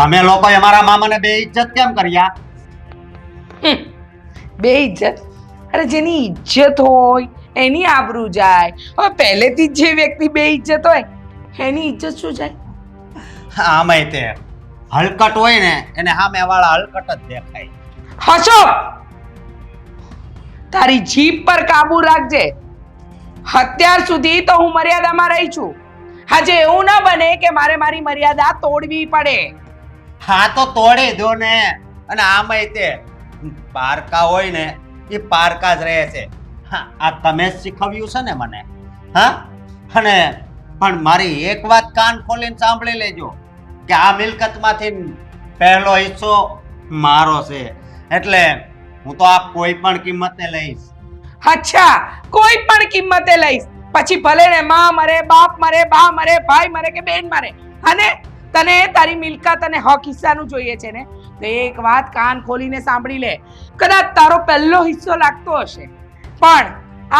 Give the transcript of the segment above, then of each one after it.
તમે લોકોએ અમારા મામાને બે ઇજ્જત કેમ કર્યા? બે ઇજ્જત? અરે જેની ઇજ્જત હોય એની આબરૂ જાય. હવે પહેલેથી જ જે વ્યક્તિ બે ઇજ્જત હોય એની ઇજ્જત શું જાય? આમાંય તે હલકટ હોય ને એને સામે વાળા હલકટ જ દેખાય. હસો! તારી જીભ પર કાબુ રાખજે. અત્યાર સુધી તો હું મર્યાદામાં રહી છું. આજે એવું ના બને કે મારે મારી મર્યાદા તોડવી પડે. હા તો તોડી દો ને. અને આમાંય તે પારકા હોય ને એ પારકા જ રહે છે. હા, આ તમે જ શીખવ્યું છે ને મને. હા, અને પણ મારી એક વાત કાન ખોલીને સાંભળી લેજો કે આ મિલકતમાંથી પહેલો હિસ્સો મારો છે. એટલે હું તો આ કોઈ પણ કિંમતે લઈશ. અચ્છા, કોઈ પણ કિંમતે લઈશ. પછી ભલે ને માં મરે, બાપ મરે, બા મરે, ભાઈ મરે કે બેન મરે. અને તને તારી મિલકત અને હક હિસ્સાનું જોઈએ છે ને, તો એક વાત કાન ખોલીને સાંભળી લે. કદાચ તારો પહેલો હિસ્સો લાગતો હશે, પણ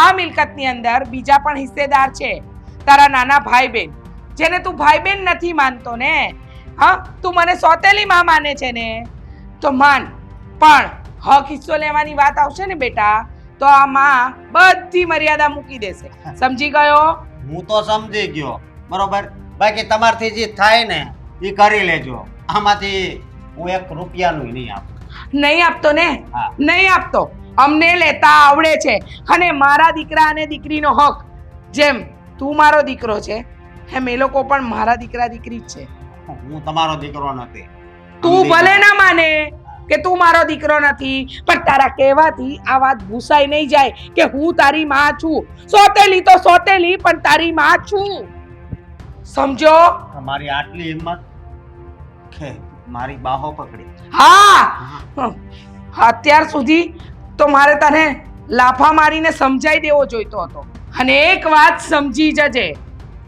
આ મિલકતની અંદર બીજા પણ હિસ્સેદાર છે. તારા નાના ભાઈ બહેન, જેને તું ભાઈ બહેન નથી માનતો ને. હા, તું મને સોતેલી માં માને છે ને, તો માન. પણ હક હિસ્સો લેવાની વાત આવશે ને બેટા, તો આ માં બધી મર્યાદા મૂકી દેશે. સમજી ગયો? હું તો સમજી ગયો, બરોબર. બાકી તમારથી જે થાય ને એ કરી લેજો. આમાંથી હું 1 રૂપિયાનું નહીં આપું. નહીં આપતો ને? હા. નહીં આપતો. અમને લેતા આવડે છે. અને મારા દીકરા અને દીકરીનો હક, જેમ તું મારો દીકરો છે એમ એ લોકો પણ મારા દીકરા દીકરી જ છે. હું તમારો દીકરો નથી. તું ભલે ના માને કે તું મારો દીકરો નથી, પણ તારા કહેવાથી આ વાત ભૂસાઈ નહીં જાય કે હું તારી માં છું. સોતેલી તો સોતેલી, પણ તારી માં છું. સમજો? તમારી આટલી હિંમત કે મારી બાહો પકડી. હા, અત્યાર સુધી તો મારે તને લાફા મારીને સમજાઈ દેવો જોઈતો હતો. અને એક વાત સમજી જજે,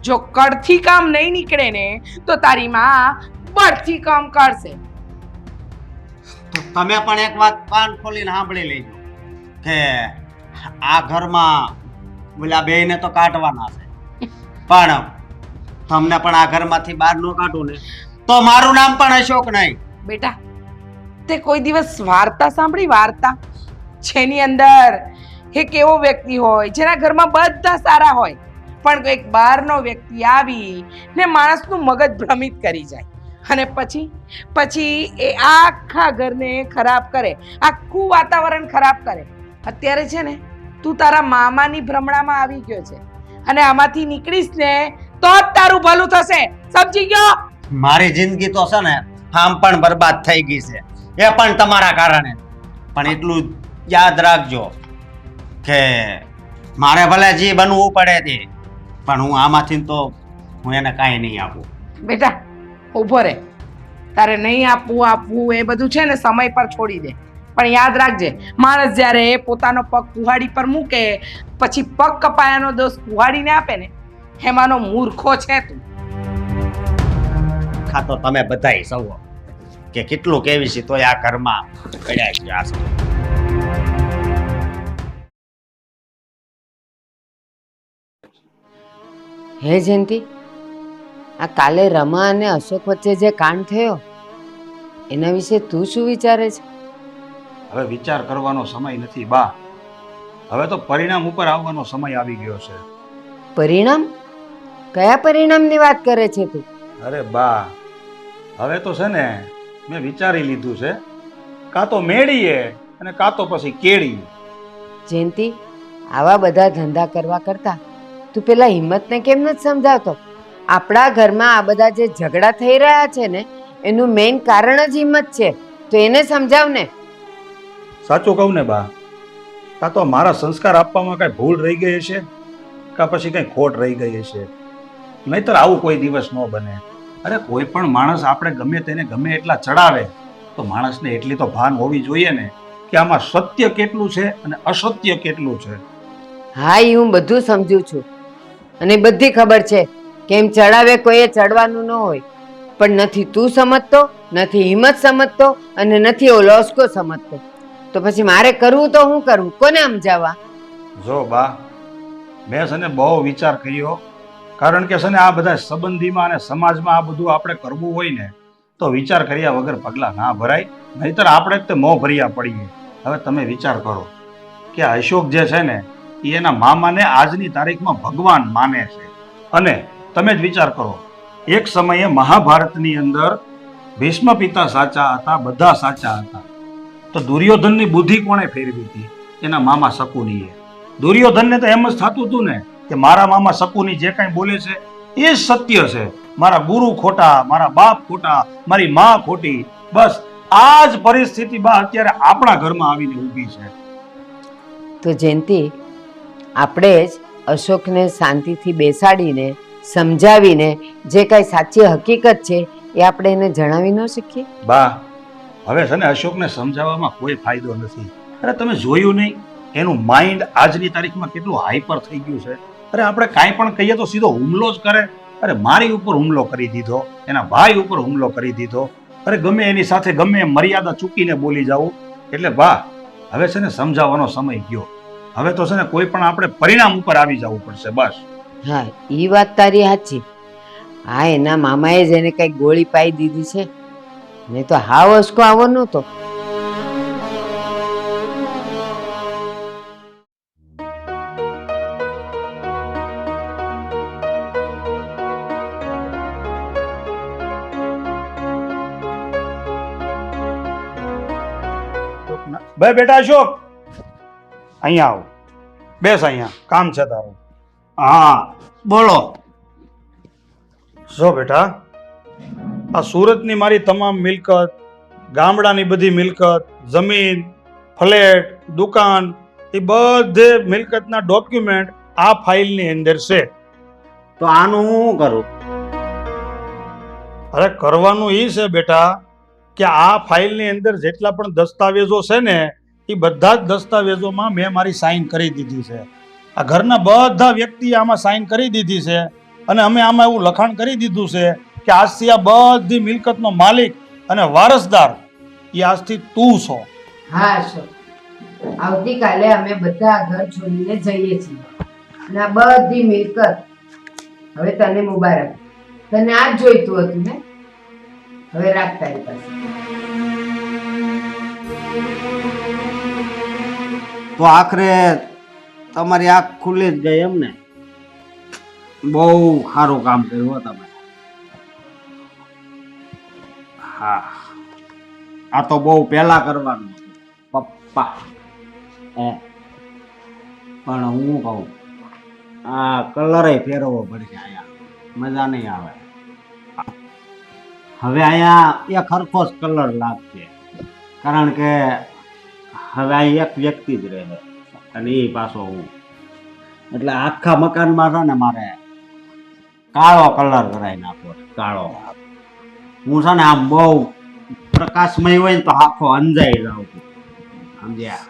જો કડથી કામ નહીં નીકળે ને તો તારી માં બળથી કામ કરશે. તો તમે પણ એક વાત કાન ખોલીને સાંભળી લેજો કે આ ઘરમાં ઓલા બેયને તો કાઢવાના છે, પણ તમને પણ આ ઘરમાંથી બહાર ન કાઢું ને તો મારું નામ પણ અશોક નહીં. બેટા, તે કોઈ દિવસ વાર્તા સાંભળી? વાર્તા જેની અંદર એક એવો વ્યક્તિ હોય જેના ઘરમાં બધા સારા હોય, પણ એક બહારનો વ્યક્તિ આવી ને માણસનું મગજ ભ્રમિત કરી જાય અને પછી એ આખા ઘરને ખરાબ કરે, આખું વાતાવરણ ખરાબ કરે. અત્યારે છે ને તું તારા મામાની ભ્રમણામાં આવી ગયો છે, અને આમાંથી નીકળીશ ને તો જ તારું ભલું થશે. સમજી ગયો? મારી જિંદગી તો છે ને આમ પણ બરબાદ થઈ ગઈ છે, એ પણ તમારા કારણે. પણ એટલું યાદ રાખજો કે મારે ભલે જે બનવું પડે તે, પણ હું આમાંથી તો હું એને કાંઈ નહીં આપું. બેટા ઊભો રહે. તારે નહીં આપવું એ બધું છે ને સમય પર છોડી દે. પણ યાદ રાખજે, માણસ જ્યારે પોતાનો પગ કુહાડી પર મૂકે પછી પગ કપાયાનો દોષ કુહાડીને આપે ને, એમાંનો મૂર્ખો છે તું. ખા તો તમે બધાય સૌ કે કેટલું કેવી છે તોય આ ઘરમાં પડ્યા ગયા છો. હે જયંતિ, આ કાલે રમા અને અશોક વચ્ચે જે કાંડ થયો એના વિશે તું શું વિચારે છે? હવે વિચાર કરવાનો સમય નથી બા. હવે તો પરિણામ ઉપર આવવાનો સમય આવી ગયો છે. પરિણામ? કયા પરિણામની વાત કરે છે તું? અરે બા, હવે તો છે ને મેં વિચારી લીધું છે, કાં તો મેળીએ અને કાં તો પછી કેળીએ. જયંતિ, આવા બધા ધંધા કરવા કરતા તું પેલા હિંમતને કેમ નથી સમજાવતો? આપણા ઘરમાં આ બધા જે ઝઘડા થઈ રહ્યા છે ને એનું મેઇન કારણ જ હિંમત છે, તો એને સમજાવ ને. સાચું કહું ને બા, કાં તો મારા સંસ્કાર આપવામાં કાંઈ ભૂલ રહી ગઈ હશે, કાં પછી કંઈ ખોટ રહી ગઈ હશે. નહીંતર આવું કોઈ દિવસ ન બને. અરે કોઈ પણ માણસ આપણે ગમે તેને ગમે એટલા ચડાવે તો માણસને એટલી તો ભાન હોવી જોઈએ ને કે આમાં સત્ય કેટલું છે અને અસત્ય કેટલું છે. હા, એ હું બધું સમજુ છું અને બધી ખબર છે કેમ ચડાવે કોઈએ ચડવાનું ન હોય, પણ નથી તું સમજતો, નથી હિંમત સમજતો અને નથી ઓલો અસ્કો સમજતો. તો પછી મારે કરવું તો હું કરું? કોને સમજાવવા? જો બા, મેં છે ને બહુ વિચાર કર્યો, કારણ કે છે ને આ બધા સંબંધીમાં અને સમાજમાં આ બધું આપણે કરવું હોય ને તો વિચાર કર્યા વગર પગલાં ના ભરાય, નહીતર આપણે જ તે મોં ભર્યા પડીએ. હવે તમે વિચાર કરો કે આ અશોક જે છે ને એ એના મામાને આજની તારીખમાં ભગવાન માને છે. અને તમે જ વિચાર કરો, એક સમયે મહાભારતની અંદર ભીષ્મ પિતા સાચા હતા, બધા સાચા હતા, તો દુર્યોધનની બુદ્ધિ કોણે ફેરવી હતી? એના મામા શકુનીએ. દુર્યોધનને તો એમ જ થતું હતું ને કે મારા મામા શકુની જે કાંઈ બોલે છે એ જ સત્ય છે, મારા ગુરુ ખોટા, મારા બાપ ખોટા, મારી માં ખોટી. બસ આ જ પરિસ્થિતિ બા અત્યારે આપણા ઘરમાં આવીને ઊભી છે. તો જયંતિ, આપણે જ અશોકને શાંતિથી બેસાડીને સમજાવીને જે કાંઈ સાચી હકીકત છે એ આપણે એને જણાવી ન શકીએ? બા, હવે છે ને અશોકને સમજાવવામાં કોઈ ફાયદો નથી. અરે તમે જોયું નહીં એનું માઇન્ડ આજની તારીખમાં કેટલું હાઈપર થઈ ગયું છે. અરે આપણે કાંઈ પણ કહીએ તો સીધો હુમલો જ કરે. અરે મારી ઉપર હુમલો કરી દીધો, એના ભાઈ ઉપર હુમલો કરી દીધો. અરે ગમે એની સાથે ગમે એમ મર્યાદા ચૂકીને બોલી જવું. એટલે બા, હવે છે ને સમજાવવાનો સમય ગયો. હવે તો છે ને કોઈ પણ આપણે પરિણામ ઉપર આવી જવું પડશે. બસ. હા, એ વાત તારી સાચી. હા, એના મામાએ જ એને કઈ ગોળી પાઈ દીધી છે, નહીં તો હાવ અસકો આવો નહોતો. ભાઈ બેટા અશોક, અહીંયા આવો, બેસ અહીંયા, કામ છે તારું. હા બોલો. જો બેટા, આ સુરતની મારી તમામ મિલકત, ગામડાની બધી મિલકત, જમીન, ફ્લેટ, દુકાન, એ બધે મિલકતના ડોક્યુમેન્ટ આ ફાઇલની અંદર છે. તો આનું હું કરું? અરે કરવાનું એ છે બેટા કે આ ફાઇલની અંદર જેટલા પણ દસ્તાવેજો છે ને એ બધા જ દસ્તાવેજોમાં મેં મારી સાઇન કરી દીધી છે. આ ઘરના બધા વ્યક્તિએ આમાં સાઇન કરી દીધી છે. અને અમે આમાં એવું લખાણ કરી દીધું છે કે આજથી આ બધી મિલકતનો માલિક અને વારસદાર એ આજથી તું છો. હા અશોક, આવતીકાલે અમે બધા આ ઘર છોડીને જઈએ છીએ અને આ બધી મિલકત હવે તને મુબારક. તને આ જ જોઈતું હતું ને? હવે રાખ તારી પાસે. તો આખરે તમારી આંખ ખુલી જ ગઈ એમ ને? બહુ સારું કામ કર્યું હો તમે. હા, આ તો બહુ પહેલા કરવાનું હતું પપ્પા. પણ હું કહું, આ કલરે ફેરવવો પડશે. અહીંયા મજા નહીં આવે. હવે અહીંયા એક હરખો જ કલર લાગશે, કારણ કે હવે અહીં એક વ્યક્તિ જ રહે અને એ પાછો હું. એટલે આખા મકાનમાં છે ને મારે કાળો કલર કરાવી નાખવો. કાળો. હું છે ને આમ બહુ પ્રકાશમય હોય ને તો આખો અંજાઈ જાઉં છું, સમજ્યા?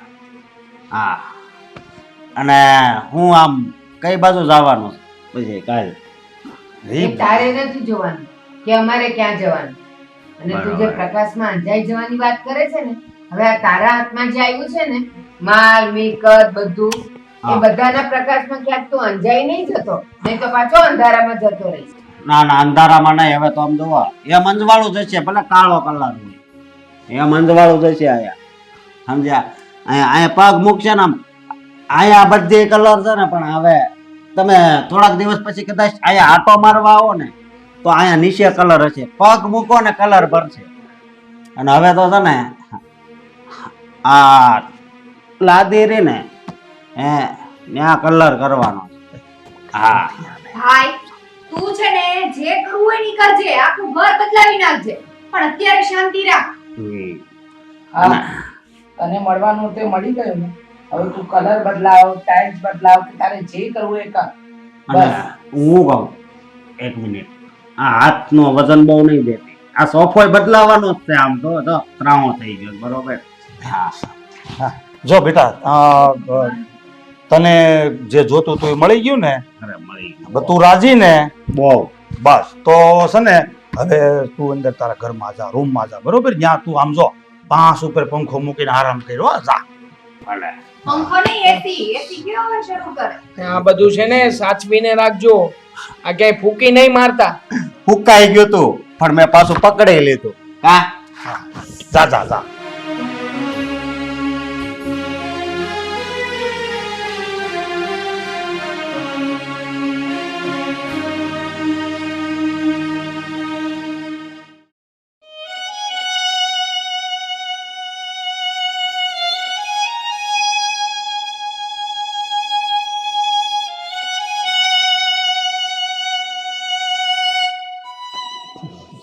હા. અને હું આમ કઈ બાજુ જવાનું પછી કાલે? એ તારે નથી જોવાનું કે અમારે ક્યાં જવાનું. અને તું જે પ્રકાશમાં અંજાઈ જવાની વાત કરે છે ને, હવે આ તારા હાથમાં જે આવ્યું છે ને, માલ મિલકત બધું, એ બધાના પ્રકાશમાં ક્યાંક તું અંજાઈ નહીં જતો, નહીં તો પાછો અંધારામાં જતો રહીશ. ના ના, અંધારામાં નહીં. હવે તો આમ જોવા એ મંજવાળું જશે, ભલે કાળો કલર હોય એ મંજવાળું જશે. આયા સમજ્યા? અહીંયા પગ મૂકશે ને આમ, અહીંયા બધી કલર છે ને, પણ હવે તમે થોડાક દિવસ પછી કદાચ અહીંયા આટો મારવા આવો ને તો અહીંયા નીચે કલર હશે. પગ મૂકો ને કલર ભરશે. અને હવે તો છે ને આ લાદી રે ને ત્યાં કલર કરવાનો. હા ભાઈ, તું છે ને જે કરવું હોય ની કરજે, આખું ઘર બદલાવી નાખજે, પણ અત્યારે શાંતિ રાખ. હા, તને મળવાનું તે મળી ગયું ને. હવે તું કલર બદલાવ, ટાઇલ્સ બદલાવ, કે તારે જે કરવું એ કર. અને હું કહું, એક મિનિટ, આ હાથનો વજન બહુ નહીં દેતી. આ સોફો બદલાવાનો જ છે. આમ તો ત્રાણો થઈ ગયો. બરોબર? હા. જો બેટા, તને જે જોતું હતું એ મળી ગયું ને? અરે મળી ગયું. બધું રાજી ને? બહુ. બસ તો છે ને હવે તું અંદર તારા ઘરમાં જા, રૂમમાં જા. બરોબર? ત્યાં તું આમ જો પાંચ ઉપર પંખો મૂકીને આરામ કર્યો. જા. ભલે. પંખો નહીં, એસી. એસી કેવો હવે શરૂ કરે? આ બધું છે ને સાચવીને રાખજો. આ ક્યાંય ફૂકી નહીં મારતા. ફૂંકાઈ ગયું તું. પણ મેં પાછું પકડી લીધું. હા જા જા જા.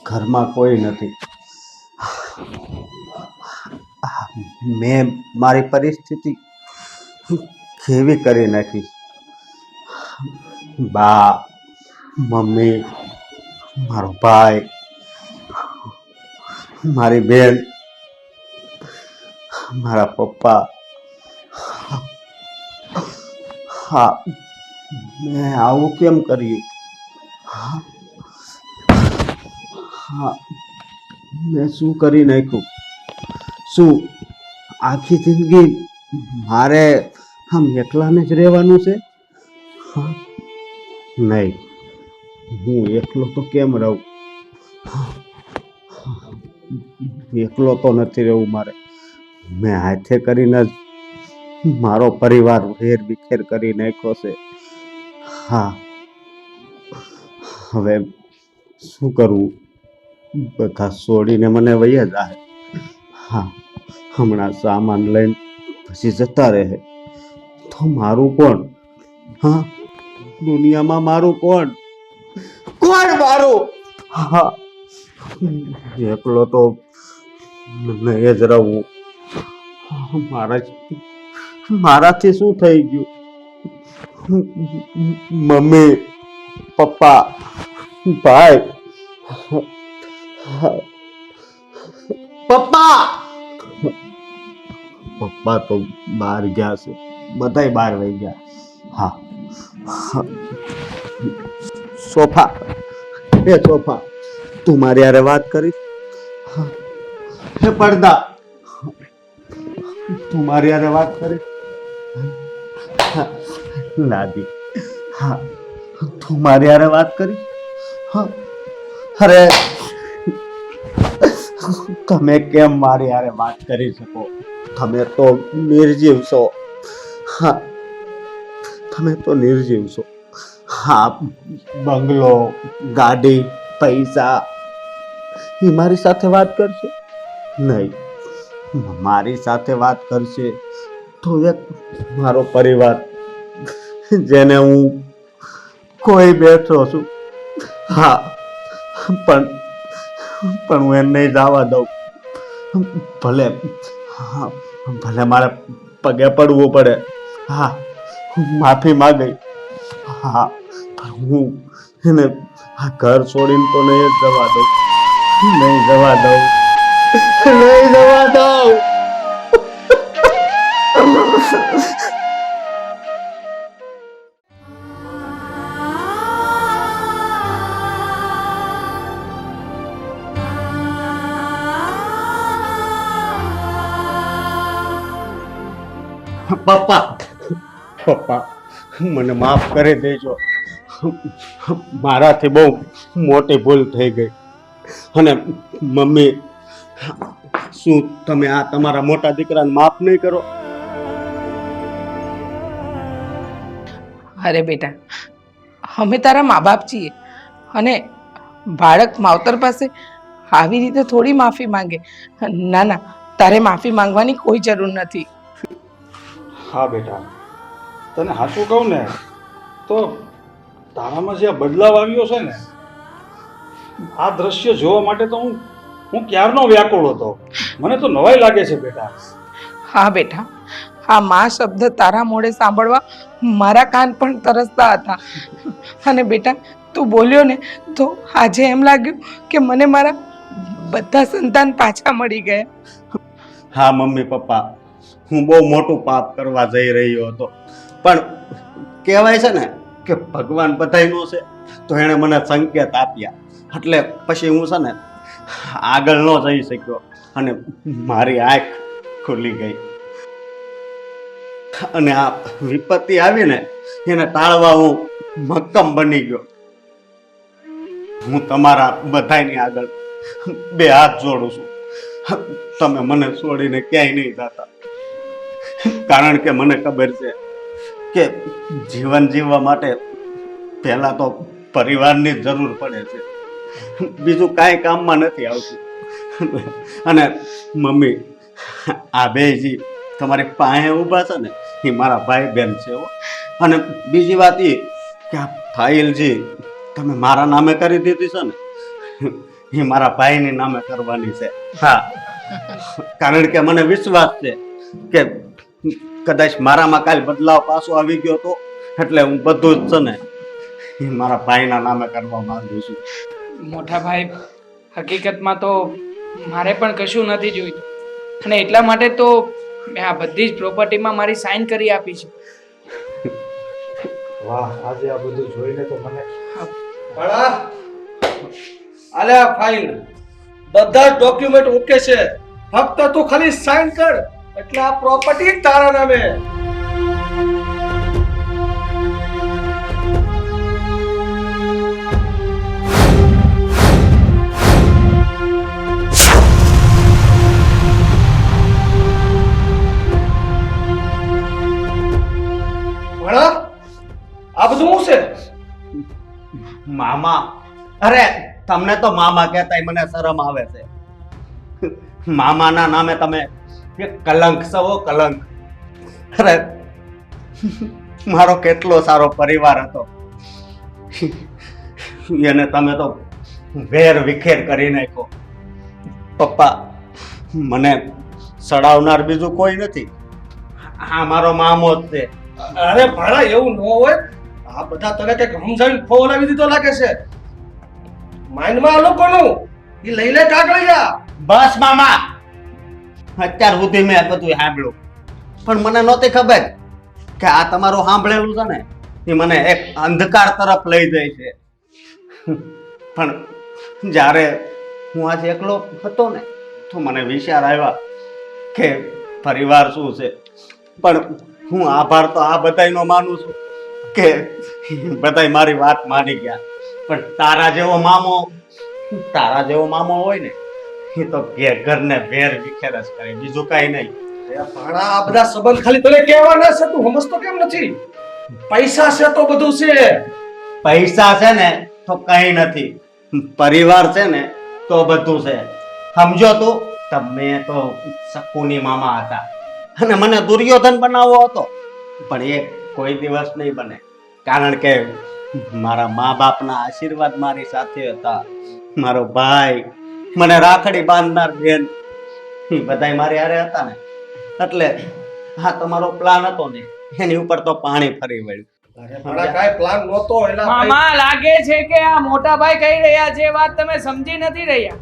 ઘરમાં કોઈ નથી. મેં મારી પરિસ્થિતિ કેવી કરી નાખી. બા, મમ્મી, મારો ભાઈ, મારી બેન, મારા પપ્પા. હા, મેં આવું કેમ કર્યું? હા, મેં શું કરી નાખ્યું? શું આખી જિંદગી મારે આમ એકલાને જ રહેવાનું છે? હા, નહીં, હું એકલો તો કેમ રહું? એકલો તો નથી રહેવું મારે. મેં હાથે કરીને જ મારો પરિવાર વેર વિખેર કરી નાખ્યો છે. હા, હવે શું કરવું? બધા છોડીને મને વૈયા જાય. હા, હમણાં સામાન લઈને પછી જતા રહે તો મારું કોણ? હા, દુનિયામાં મારું કોણ? કોણ મારું? હા, એકલો તો નહીં જ રહું. મારાથી શું થઈ ગયું? મમ્મી, પપ્પા, ભાઈ, પપ્પા પપ્પા તો બહાર ગયા છે. બધાય બહાર વહી ગયા. હા, સોફા, એ સોફા, તું મારી હારે વાત કરીશ? હે પડદા, તું મારી હારે વાત કરીશ? લાદી, હા, તું મારી હારે વાત કરીશ? હા, અરે તમે કેમ મારી હારે વાત કરી શકો? તમે તો નિર્જીવ છો. હા, તમે તો નિર્જીવ છો. હા, બંગલો, ગાડી, પૈસા એ મારી સાથે વાત કરશે? નહીં. મારી સાથે વાત કરશે તો એક મારો પરિવાર, જેને હું કોઈ બેઠો છું. હા, પણ હું એને નહીં જવા દઉં. ભલે, હા, ભલે મારે પગે પડવું પડે. હા, માફી માંગી. હા, પણ હું એને આ ઘર છોડીને તો નહીં જ જવા દઉં. નહીં જવા દઉં. નહીં જવા દઉં. પપ્પા, પપ્પા, મને માફ કરી દેજો. મારાથી બહુ મોટી ભૂલ થઈ ગઈ. અને મમ્મી, શું તમે આ તમારા મોટા દીકરાને માફ નહીં કરો? અરે બેટા, અમે તારા મા બાપ છીએ અને બાળક માવતર પાસે આવી રીતે થોડી માફી માંગે. ના ના, તારે માફી માંગવાની કોઈ જરૂર નથી. હા બેટા, તને સાચું કહું ને તો તારામાં જે બદલાવ આવ્યો છે ને, આ દ્રશ્ય જોવા માટે તો હું ક્યારનો વ્યાકુળ હતો. મને તો નવાઈ લાગે છે બેટા. હા બેટા, આ માં શબ્દ તારા મોઢે સાંભળવા મારા કાન પણ તરસતા હતા. અને બેટા, તું બોલ્યો ને તો આજે એમ લાગ્યું કે મને મારા બધા સંતાન પાછા મળી ગયા. હા મમ્મી પપ્પા, હું બહુ મોટું પાપ કરવા જઈ રહ્યો હતો. પણ કહેવાય છે ને કે ભગવાન બધાયનો છે, તો એણે મને સંકેત આપ્યા. એટલે પછી હું છે ને આગળ ન જઈ શક્યો અને મારી આંખ ખુલી ગઈ. અને આ વિપત્તિ આવી ને એને ટાળવા હું મક્કમ બની ગયો. હું તમારા બધાની આગળ બે હાથ જોડું છું. તમે મને છોડીને ક્યાંય નહીં જતા, કારણ કે મને ખબર છે કે જીવન જીવવા માટે પહેલા તો પરિવારની જ જરૂર પડે છે, બીજું કાંઈ કામમાં નથી આવતું. અને મમ્મી, આ બેજી તમારી પાસે ઊભા છે ને એ મારા ભાઈ બહેન છે હો. અને બીજી વાત એ કે આ ફાઇલ જે તમે મારા નામે કરી દીધી છે ને એ મારા ભાઈની નામે કરવાની છે. હા, કારણ કે મને વિશ્વાસ છે કે કદાચ મારામાં કાલ બદલાવ પાછો આવી ગયો તો એટલે હું બધું જ છે ને એ મારા ભાઈના નામે કરવા માંગુ છું. મોટા ભાઈ, હકીકતમાં તો મારે પણ કશું નથી જોઈતું અને એટલા માટે તો મેં આ બધી જ પ્રોપર્ટીમાં મારી સાઈન કરી આપી છે. વાહ, આજે આ બધું જોઈને તો મને ભણા આલે આ ફાઇલ, બધા જ ડોક્યુમેન્ટ ઓકે છે, ફક્ત તું ખાલી સાઈન કર એટલે આ પ્રોપર્ટી તારા નામે. ભણા આ બધું શું છે? મામા, અરે તમને તો મામા કહેતાય મને શરમ આવે છે. મામાના નામે તમે એક કલંક છો, કલંક. અરે મારો કેટલો સારો પરિવાર હતો એને તમે તો વેર વિખેર કરી નાખ્યો. પપ્પા, મને સડાવનાર બીજું કોઈ નથી, આ મારો મામો જ છે. અરે ભણા એવું ન હોય, આ બધા તને કઈક સમજાવીને ફોલાવી દીધો લાગે છે. માઇન્ડમાં આ લોકોનું એ લઈ લે કાગળિયા. બસ મામા, અત્યાર સુધી મેં બધું સાંભળ્યું, પણ મને નહોતી ખબર કે આ તમારું સાંભળેલું છે ને એ મને એક અંધકાર તરફ લઈ જાય છે. પણ જ્યારે હું આજે એકલો હતો ને તો મને વિચાર આવ્યા કે પરિવાર શું છે. પણ હું આભાર તો આ બધાયનો માનું છું કે બધાય મારી વાત માની ગયા. પણ તારા જેવો મામો હોય ને એ તો ઘરને વેર વિખેર જ કરે, બીજું કઈ નહીં. અરે ભણા આ બધા સંબંધ ખાલી તને કહેવાના છે, તું સમજતો કેમ નથી? પૈસા છે તો બધું છે. પૈસા છે ને તો કઈ નથી, પરિવાર છે ને તો બધું છે. સમજો તું, તમે તો શકુની મામા હતા અને મને દુર્યોધન બનાવવો હતો, પણ એ કોઈ દિવસ નહીં બને, કારણ કે મારા મા બાપના આશીર્વાદ મારી સાથે હતા. મારો ભાઈ, મને રાખડી બાંધનાર બેન, એ બધાય મારી હારે હતા ને, એટલે હા તમારો પ્લાન હતો ને એની ઉપર તો પાણી ફરી વળ્યું. અરે ભણા કાઈ પ્લાન નહોતો એલા. મામા, લાગે છે કે આ મોટા ભાઈ કહી રહ્યા છે વાત તમે સમજી નથી રહ્યા.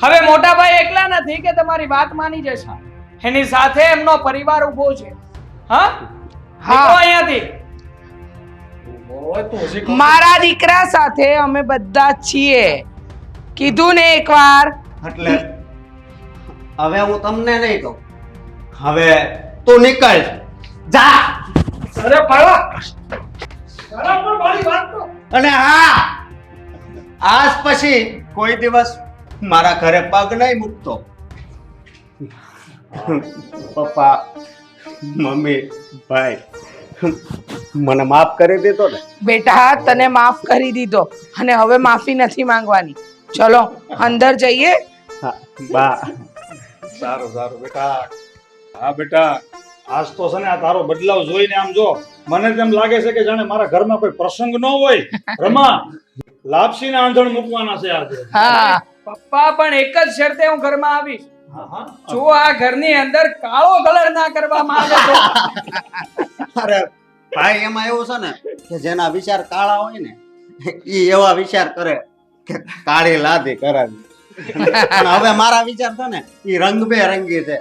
હવે મોટા ભાઈ એકલા નથી કે તમારી વાત માની જશે, એની સાથે એમનો પરિવાર ઊભો છે. હા હા, અહીંયાથી ઓય તું હજી કહું. મારા દીકરા સાથે અમે બધા જ છીએ, કીધું ને એકવાર. એટલે હવે હું તમને નહીં કહું, હવે તું નીકળ જા. અરે ભણા ભણા પણ મારી વાત તો. અને હા, આજ પછી કોઈ દિવસ મારા ઘરે પગ નહીં મૂકતો. પપ્પા, મમ્મી, ભાઈ, મને માફ કરી દીધો ને? બેટા, તને માફ કરી દીધો અને હવે માફી નથી માંગવાની. ચલો અંદર જઈએ. હા બા. સારું સારું બેટા. હા બેટા, આજ તો છે ને આ તારો બદલાવ જોઈને આમ જો મને તેમ લાગે છે કે જાણે મારા ઘરમાં કોઈ પ્રસંગ ન હોય. રમા, લાપસીને આંધણ મૂકવાના છે આજે. હા પપ્પા, પણ એક જ શરતે હું ઘરમાં આવીશ. જો આ ઘરની અંદર કાળો કલર ના કરવામાં આવે તો. અરે ભાઈ, એમાં એવું છે ને કે જેના વિચાર કાળા હોય ને એ એવા વિચાર કરે કે કાળી લાદી કરાવી. પણ હવે મારા વિચાર છે ને એ રંગબેરંગી છે.